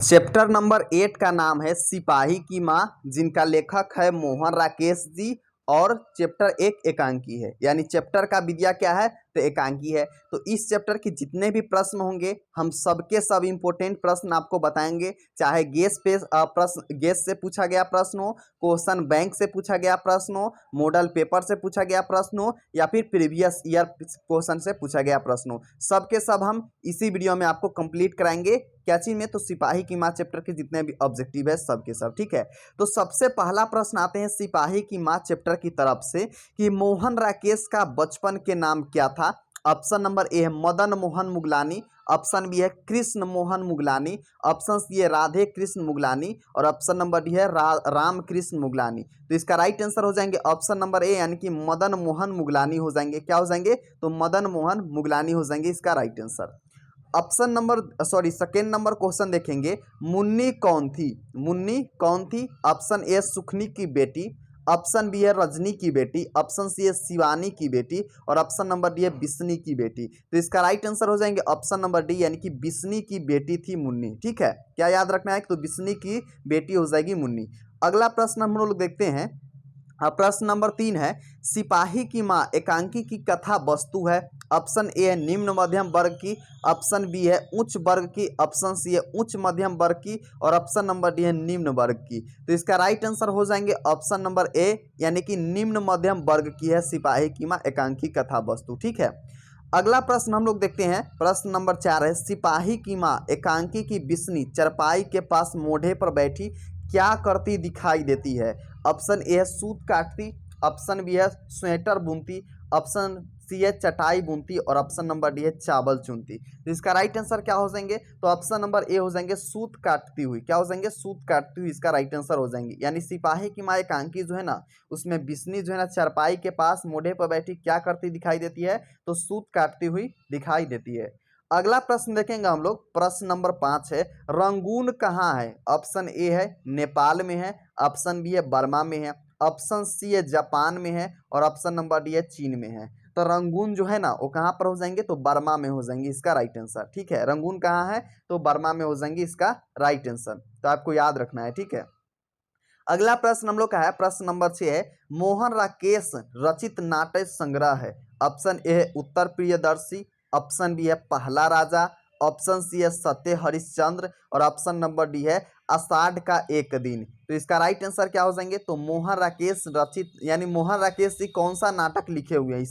Chapter number 8 का नाम है सिपाही की माँ, जिनका लेखक है मोहन राकेश जी। और चैप्टर एक एकांकी है, यानी चैप्टर का विद्या क्या है तो एकांकी है। तो इस चैप्टर के जितने भी प्रश्न होंगे हम सबके सब इम्पोर्टेंट प्रश्न आपको बताएंगे, चाहे गेस से पूछा गया प्रश्न हो, क्वेश्चन बैंक से पूछा गया प्रश्न हो, मॉडल पेपर से पूछा गया प्रश्न हो, या फिर प्रीवियस ईयर क्वेश्चन से पूछा गया प्रश्न हो। सबके सब हम इसी वीडियो में आपको कंप्लीट कराएंगे। क्या चीज में तो सिपाही की माँ चैप्टर के जितने भी ऑब्जेक्टिव है सबके सब, ठीक है। तो सबसे पहला प्रश्न आते हैं सिपाही की माँ चैप्टर की तरफ से कि मोहन राकेश का बचपन के नाम क्या था। ऑप्शन नंबर ए है मदन मोहन मुगलानी, ऑप्शन बी है कृष्ण मोहन मुगलानी, ऑप्शन सी है राधे कृष्ण मुगलानी, और ऑप्शन नंबर डी है राम कृष्ण मुगलानी। तो इसका राइट आंसर हो जाएंगे ऑप्शन नंबर ए, यानी कि मदन मोहन मुगलानी हो जाएंगे। क्या हो जाएंगे तो मदन मोहन मुगलानी हो जाएंगे इसका right answer. Option number second number question देखेंगे, मुन्नी कौन थी। मुन्नी कौन थी। ऑप्शन ए सुखनी की बेटी, ऑप्शन बी है रजनी की बेटी, ऑप्शन सी है शिवानी की बेटी, और ऑप्शन नंबर डी है बिस्नी की बेटी। तो इसका राइट आंसर हो जाएंगे ऑप्शन नंबर डी, यानी कि बिस्नी की बेटी थी मुन्नी, ठीक है। क्या याद रखना है तो बिस्नी की बेटी हो जाएगी मुन्नी। अगला प्रश्न हम लोग देखते हैं। प्रश्न नंबर 3 है, सिपाही की माँ एकांकी की कथा वस्तु है। ऑप्शन ए है निम्न मध्यम वर्ग की, ऑप्शन बी है उच्च वर्ग की, ऑप्शन सी है उच्च मध्यम वर्ग की, और ऑप्शन नंबर डी है निम्न वर्ग की। तो इसका राइट आंसर हो जाएंगे ऑप्शन नंबर ए, यानी कि निम्न मध्यम वर्ग की है सिपाही की माँ एकांकी कथा वस्तु, ठीक है। अगला प्रश्न हम लोग देखते हैं। प्रश्न नंबर 4 है, सिपाही की माँ एकांकी की बिस्नी चरपाई के पास मोढ़े पर बैठी क्या करती दिखाई देती है। ऑप्शन ए है सूत काटती, ऑप्शन बी है स्वेटर बुनती, ऑप्शन सी है चटाई बुनती, और ऑप्शन नंबर डी है चावल चुनती। तो इसका राइट आंसर क्या हो जाएंगे तो ऑप्शन नंबर ए हो जाएंगे सूत काटती हुई। क्या हो जाएंगे सूत काटती हुई, इसका राइट आंसर हो जाएंगे। यानी सिपाही की माँ एकांकी जो है ना, उसमें बिस्नी जो है ना चरपाई के पास मोढ़े पर बैठी क्या करती दिखाई देती है तो सूत काटती हुई दिखाई देती है। अगला प्रश्न देखेंगे हम लोग। प्रश्न नंबर 5 है, रंगून कहाँ है। ऑप्शन ए है नेपाल में है, ऑप्शन बी है बर्मा में है, ऑप्शन सी है जापान में है, और ऑप्शन नंबर डी है चीन में है। तो रंगून जो है ना वो कहाँ पर हो जाएंगे तो बर्मा में हो जाएंगे इसका राइट आंसर, ठीक है। रंगून कहाँ है तो बर्मा में हो जाएंगे इसका राइट आंसर, तो आपको याद रखना है, ठीक है। अगला प्रश्न हम लोग का है। प्रश्न नंबर 6 है, मोहन राकेश रचित नाट्य संग्रह है। ऑप्शन ए है उत्तर प्रियदर्शी, ऑप्शन बी है पहला राजा, ऑप्शन सी है सत्य हरिश्चंद्र, और ऑप्शन नंबर डी है आषाढ़ का एक दिन। तो इसका राइट आंसर क्या हो जाएंगे तो मोहन राकेश रचित, यानी मोहन राकेश जी कौन सा नाटक लिखे हुए हैं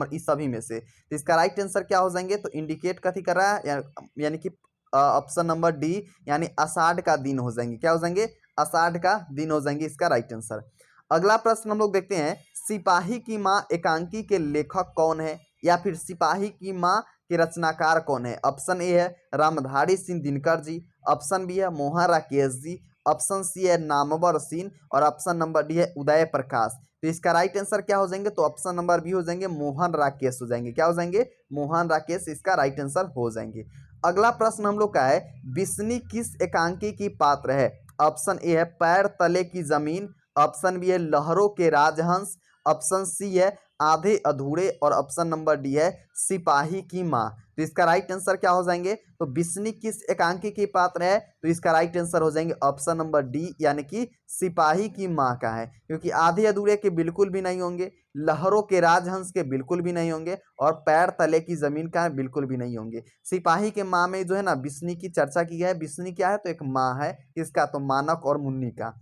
इस सभी में से। तो इसका राइट आंसर क्या हो जाएंगे तो इंडिकेट कथी कर रहा है, यानी कि ऑप्शन नंबर डी, यानी आषाढ़ का दिन हो जाएंगे। क्या हो जाएंगे आषाढ़ का दिन हो जाएंगे इसका राइट आंसर। अगला प्रश्न हम लोग देखते हैं, सिपाही की माँ एकांकी के लेखक कौन है, या फिर सिपाही की माँ के रचनाकार कौन है। ऑप्शन ए है रामधारी सिंह दिनकर जी, ऑप्शन बी है मोहन राकेश जी, ऑप्शन सी है नामवर सिंह, और ऑप्शन नंबर डी है उदय प्रकाश। तो इसका राइट आंसर क्या हो जाएंगे तो ऑप्शन नंबर बी हो जाएंगे मोहन राकेश हो जाएंगे। क्या हो जाएंगे मोहन राकेश इसका राइट आंसर हो जाएंगे। अगला प्रश्न हम लोग का है, बिस्नी किस एकांकी की पात्र है। ऑप्शन ए है पैर तले की जमीन, ऑप्शन बी है लहरों के राजहंस, ऑप्शन सी है आधे अधूरे, और ऑप्शन नंबर डी है सिपाही की माँ। तो इसका राइट आंसर क्या हो जाएंगे तो बिस्नी किस एकांकी की पात्र है तो इसका राइट आंसर हो जाएंगे ऑप्शन नंबर डी, यानी कि सिपाही की माँ का है। क्योंकि आधे अधूरे के बिल्कुल भी नहीं होंगे, लहरों के राजहंस के बिल्कुल भी नहीं होंगे, और पैर तले की जमीन का बिल्कुल भी नहीं होंगे। सिपाही के माँ में जो है ना बिस्नी की चर्चा की है। बिस्नी क्या है तो एक माँ है इसका, तो मानक और मुन्नी का।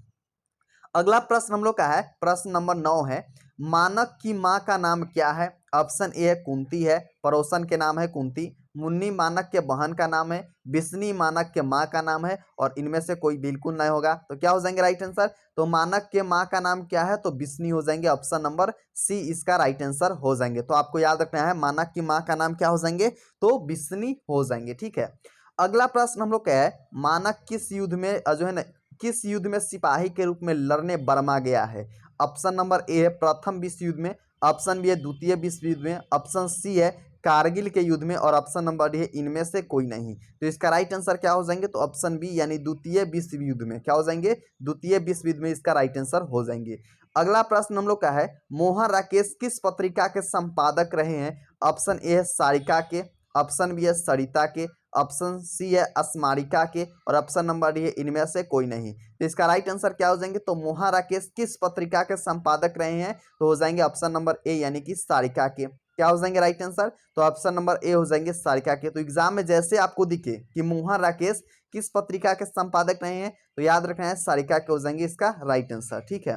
अगला प्रश्न हम लोग का है। प्रश्न नंबर 9 है, मानक की माँ का नाम क्या है। ऑप्शन ए है कुंती है, पड़ोसन के नाम है कुंती, मुन्नी मानक के बहन का नाम है, बिस्नी मानक के माँ का नाम है, और इनमें से कोई बिल्कुल नहीं होगा। तो क्या हो जाएंगे राइट आंसर तो मानक के माँ का नाम क्या है तो बिस्नी हो जाएंगे। ऑप्शन नंबर सी इसका राइट आंसर हो जाएंगे। तो आपको याद रखना है मानक की माँ का नाम क्या हो जाएंगे तो बिस्नी हो जाएंगे, ठीक है। अगला प्रश्न हम लोग का है, मानक किस युद्ध में जो है ना किस युद्ध में सिपाही के रूप में लड़ने बर्मा गया है। ऑप्शन नंबर ए है प्रथम विश्व युद्ध में, ऑप्शन बी है द्वितीय विश्व युद्ध में, ऑप्शन सी है कारगिल के युद्ध में, और ऑप्शन नंबर डी है इनमें से कोई नहीं। तो इसका राइट आंसर क्या हो जाएंगे तो ऑप्शन बी, यानी द्वितीय विश्व युद्ध में। क्या हो जाएंगे द्वितीय विश्व युद्ध में इसका राइट आंसर हो जाएंगे। अगला प्रश्न हम लोग का है, मोहन राकेश किस पत्रिका के संपादक रहे हैं। ऑप्शन ए है सारिका के, ऑप्शन बी है सरिता के, ऑप्शन सी है स्मारिका के, और ऑप्शन नंबर डी है इनमें से कोई नहीं। तो इसका राइट आंसर क्या हो जाएंगे, तो मोहन राकेश किस पत्रिका के संपादक रहे हैं, तो हो जाएंगे ऑप्शन नंबर ए यानी कि सारिका के। क्या हो जाएंगे राइट आंसर, तो ऑप्शन नंबर ए हो जाएंगे सारिका के। तो एग्जाम में जैसे आपको दिखे कि मोहन राकेश किस पत्रिका के संपादक रहे हैं, तो याद रखना है सारिका के हो जाएंगे इसका राइट आंसर। ठीक है,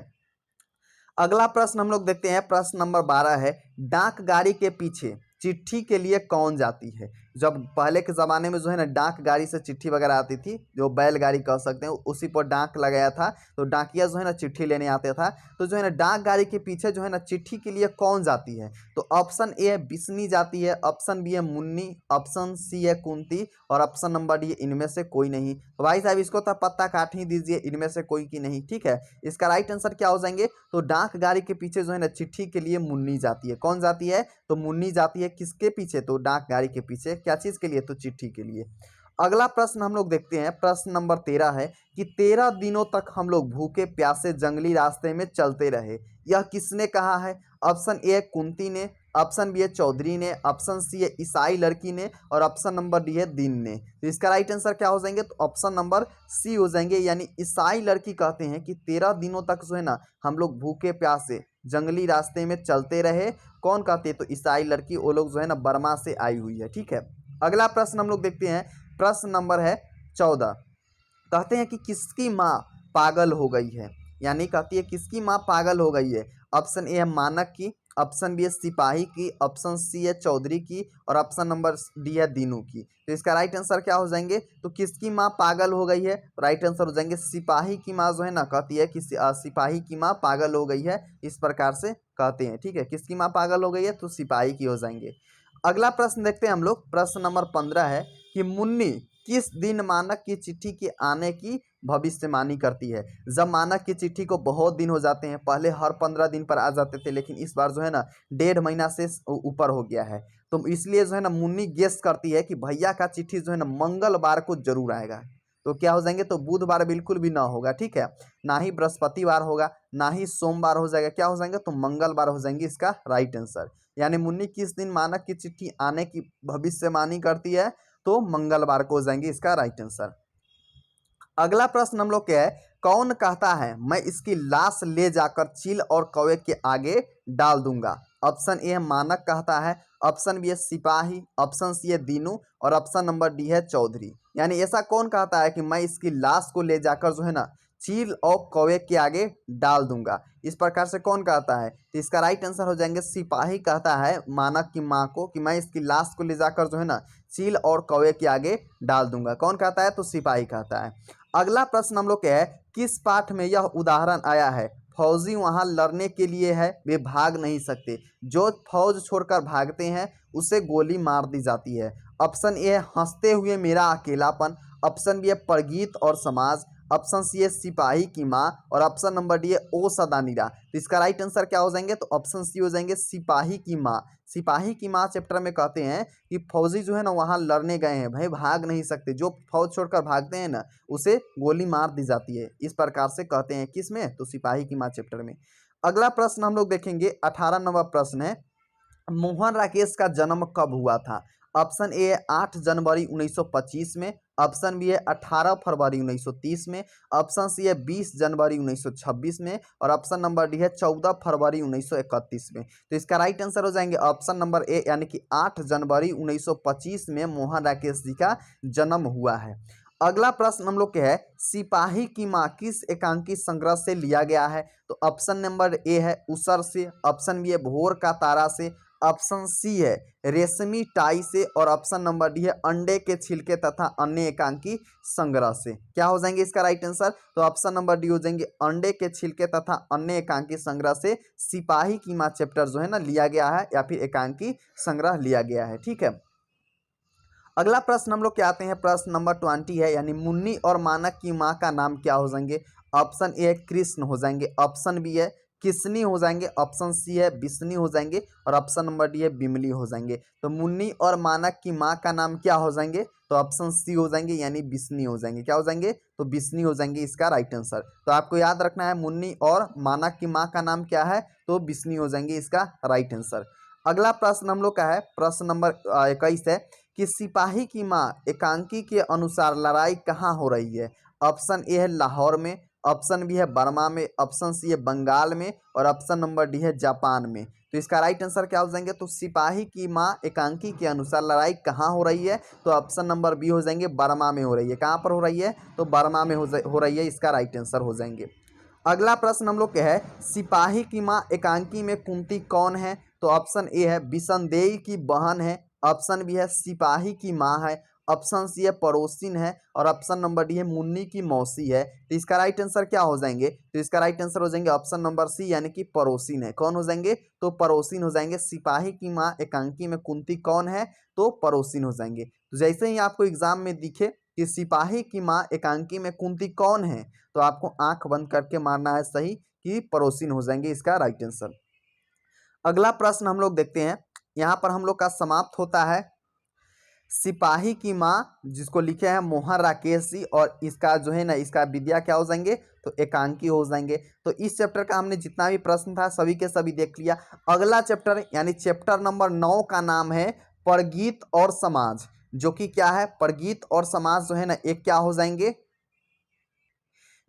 अगला प्रश्न हम लोग देखते हैं, प्रश्न नंबर 12 है, डाक गाड़ी के पीछे चिट्ठी के लिए कौन जाती है। जब पहले के ज़माने में जो है ना डाक गाड़ी से चिट्ठी वगैरह आती थी, जो बैलगाड़ी कह सकते हैं, उसी पर डाक लगाया था, तो डाकिया जो है ना चिट्ठी लेने आते था। तो जो है ना डाक गाड़ी के पीछे जो है ना चिट्ठी के लिए कौन जाती है, तो ऑप्शन ए है बिस्नी जाती है, ऑप्शन बी है मुन्नी, ऑप्शन सी है कुंती, और ऑप्शन नंबर डी इनमें से कोई नहीं। तो भाई साहब इसको तो पत्ता काट ही दीजिए, इनमें से कोई की नहीं। ठीक है, इसका राइट आंसर क्या हो जाएंगे, तो डाक गाड़ी के पीछे जो है ना चिट्ठी के लिए मुन्नी जाती है। कौन जाती है, तो मुन्नी जाती है। किसके पीछे, तो डाक गाड़ी के पीछे। क्या चीज के लिए, तो चिट्ठी के लिए। अगला प्रश्न हम लोग देखते हैं, प्रश्न नंबर 13 है कि 13 दिनों तक हम लोग भूखे प्यासे जंगली रास्ते में चलते रहे, यह किसने कहा है। ऑप्शन ए है कुंती ने, ऑप्शन बी है चौधरी ने, ऑप्शन सी है ईसाई लड़की ने, और ऑप्शन नंबर डी है दीन ने। तो इसका राइट आंसर क्या हो जाएंगे, तो ऑप्शन नंबर सी हो जाएंगे, यानी ईसाई लड़की कहते हैं कि 13 दिनों तक जो है ना हम लोग भूखे प्यासे जंगली रास्ते में चलते रहे। कौन कहते हैं, तो ईसाई लड़की, वो लोग जो है ना बर्मा से आई हुई है। ठीक है, अगला प्रश्न हम लोग देखते हैं, प्रश्न नंबर है 14, कहते हैं कि किसकी माँ पागल हो गई है, यानी कहती है किसकी माँ पागल हो गई है। ऑप्शन ए है मानक की, ऑप्शन बी है सिपाही की, ऑप्शन सी है चौधरी की, और ऑप्शन नंबर डी है दीनू की। तो इसका राइट आंसर क्या हो जाएंगे, तो किसकी माँ पागल हो गई है, राइट आंसर हो जाएंगे सिपाही की माँ जो है ना कहती है कि सिपाही की माँ पागल हो गई है, इस प्रकार से कहते हैं। ठीक है, किसकी माँ पागल हो गई है, तो सिपाही की हो जाएंगे। अगला प्रश्न देखते हैं हम लोग, प्रश्न नंबर 15 है कि मुन्नी किस दिन मानक की चिट्ठी के आने की भविष्यवाणी करती है। जब मानक की चिट्ठी को बहुत दिन हो जाते हैं, पहले हर 15 दिन पर आ जाते थे, लेकिन इस बार जो है ना 1.5 महीना से ऊपर हो गया है, तो इसलिए जो है ना मुन्नी गेस करती है कि भैया का चिट्ठी जो है ना मंगलवार को जरूर आएगा। तो क्या हो जाएंगे, तो बुधवार बिल्कुल भी ना होगा। ठीक है, ना ही बृहस्पतिवार होगा, ना ही सोमवार हो जाएगा। क्या हो जाएंगे, तो मंगलवार हो जाएंगे इसका राइट आंसर। यानी मुन्नी किस दिन मानक की चिट्ठी आने की भविष्यवाणी करती है, तो मंगलवार को हो जाएंगे इसका राइट आंसर। अगला प्रश्न हम लोग क्या है, कौन कहता है मैं इसकी लाश ले जाकर चील और कौवे के आगे डाल दूंगा। ऑप्शन ए है मानक कहता है, ऑप्शन बी है सिपाही, ऑप्शन सी है दीनू, और ऑप्शन नंबर डी है चौधरी। यानी ऐसा कौन कहता है कि मैं इसकी लाश को ले जाकर जो है ना चील और कौवे के आगे डाल दूंगा, इस प्रकार से कौन कहता है, तो इसका राइट आंसर हो जाएंगे सिपाही कहता है मानक की माँ को कि मैं इसकी लाश को ले जाकर जो है ना चील और कौवे के आगे डाल दूंगा। कौन कहता है, तो सिपाही कहता है। अगला प्रश्न हम लोग क्या है, किस पाठ में यह उदाहरण आया है, फौजी वहां लड़ने के लिए है, वे भाग नहीं सकते, जो फौज छोड़कर भागते हैं उसे गोली मार दी जाती है। ऑप्शन ए है हंसते हुए मेरा अकेलापन, ऑप्शन बी है परगीत और समाज, ऑप्शन सी है सिपाही की माँ, और ऑप्शन नंबर डी है ओ सदानीरा। तो इसका राइट आंसर क्या हो जाएंगे, तो ऑप्शन सी हो जाएंगे सिपाही की माँ। सिपाही की माँ चैप्टर में कहते हैं कि फौजी जो है ना वहाँ लड़ने गए हैं, भाई भाग नहीं सकते, जो फौज छोड़कर भागते हैं ना उसे गोली मार दी जाती है, इस प्रकार से कहते हैं। किसमें, तो सिपाही की माँ चैप्टर में। अगला प्रश्न हम लोग देखेंगे, 18 नंबर प्रश्न है, मोहन राकेश का जन्म कब हुआ था। ऑप्शन ए है 8 जनवरी 1925 में, ऑप्शन बी है 18 फरवरी 1930 में, ऑप्शन सी है 20 जनवरी 1926 में, और ऑप्शन नंबर डी है 14 फरवरी 1931 में। तो इसका राइट आंसर हो जाएंगे ऑप्शन नंबर ए, यानी कि 8 जनवरी 1925 में मोहन राकेश जी का जन्म हुआ है। अगला प्रश्न हम लोग के है, सिपाही की माँ किस एकांकी संग्रह से लिया गया है। तो ऑप्शन नंबर ए है उसर से, ऑप्शन बी है भोर का तारा से, ऑप्शन सी है रेशमी टाई से, और ऑप्शन नंबर डी है अंडे के छिलके तथा अन्य एकांकी संग्रह से। क्या हो जाएंगे इसका राइट आंसर, तो ऑप्शन नंबर डी हो जाएंगे अंडे के छिलके तथा अन्य एकांकी संग्रह से सिपाही की माँ चैप्टर जो है ना लिया गया है, या फिर एकांकी संग्रह लिया गया है। ठीक है, अगला प्रश्न हम लोग क्या आते हैं, प्रश्न नंबर 20 है, यानी मुन्नी और मानक की माँ का नाम क्या हो जाएंगे। ऑप्शन ए है कृष्ण हो जाएंगे, ऑप्शन बी है किसनी हो जाएंगे, ऑप्शन सी है बिस्नी हो जाएंगे, और ऑप्शन नंबर डी है बिमली हो जाएंगे। तो मुन्नी और मानक की माँ का नाम क्या हो जाएंगे, तो ऑप्शन सी हो जाएंगे, यानी बिस्नी हो जाएंगे। क्या हो जाएंगे, तो बिस्नी हो जाएंगे इसका राइट आंसर। तो आपको याद रखना है मुन्नी और मानक की माँ का नाम क्या है, तो बिस्नी हो जाएंगे इसका राइट आंसर। अगला प्रश्न हम लोग का है, प्रश्न नंबर 21 है कि सिपाही की माँ एकांकी के अनुसार लड़ाई कहाँ हो रही है। ऑप्शन ए है लाहौर में, ऑप्शन बी है बर्मा में, ऑप्शन सी है बंगाल में और ऑप्शन नंबर डी है जापान में। तो इसका राइट आंसर क्या हो जाएंगे, तो सिपाही की माँ एकांकी के अनुसार लड़ाई कहाँ हो रही है, तो ऑप्शन नंबर बी हो जाएंगे बर्मा में हो रही है। कहाँ पर हो रही है, तो बर्मा में हो रही है, इसका राइट आंसर हो जाएंगे। अगला प्रश्न हम लोग के है सिपाही की माँ एकांकी में कुंती कौन है, तो ऑप्शन ए है बिसनदेई की बहन है, ऑप्शन बी है सिपाही की माँ है, ऑप्शन सी है पड़ोसिन है और ऑप्शन नंबर डी है मुन्नी की मौसी है। तो इसका राइट आंसर क्या हो जाएंगे, तो इसका राइट आंसर हो जाएंगे ऑप्शन नंबर सी यानी कि पड़ोसिन है। कौन हो जाएंगे, तो पड़ोसिन हो जाएंगे। सिपाही की माँ एकांकी में कुंती कौन है, तो पड़ोसिन हो जाएंगे। तो जैसे ही आपको एग्जाम में दिखे कि सिपाही की माँ एकांकी में कुंती कौन है, तो आपको आंख बंद करके मारना है सही कि पड़ोसिन हो जाएंगे, इसका राइट आंसर। अगला प्रश्न हम लोग देखते हैं, यहाँ पर हम लोग का समाप्त होता है सिपाही की माँ, जिसको लिखे हैं मोहन राकेश जी, और इसका जो है ना इसका विद्या क्या हो जाएंगे, तो एकांकी हो जाएंगे। तो इस चैप्टर का हमने जितना भी प्रश्न था सभी के सभी देख लिया। अगला चैप्टर यानी चैप्टर नंबर 9 का नाम है परगीत और समाज, जो कि क्या है, परगीत और समाज जो है ना एक क्या हो जाएंगे,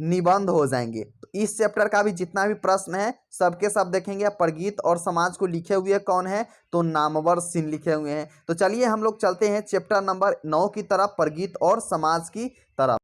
निबंध हो जाएंगे। तो इस चैप्टर का भी जितना भी प्रश्न है सबके सब देखेंगे। परगीत और समाज को लिखे हुए कौन है, तो नामवर सिंह लिखे हुए हैं। तो चलिए हम लोग चलते हैं चैप्टर नंबर 9 की तरफ, परगीत और समाज की तरफ।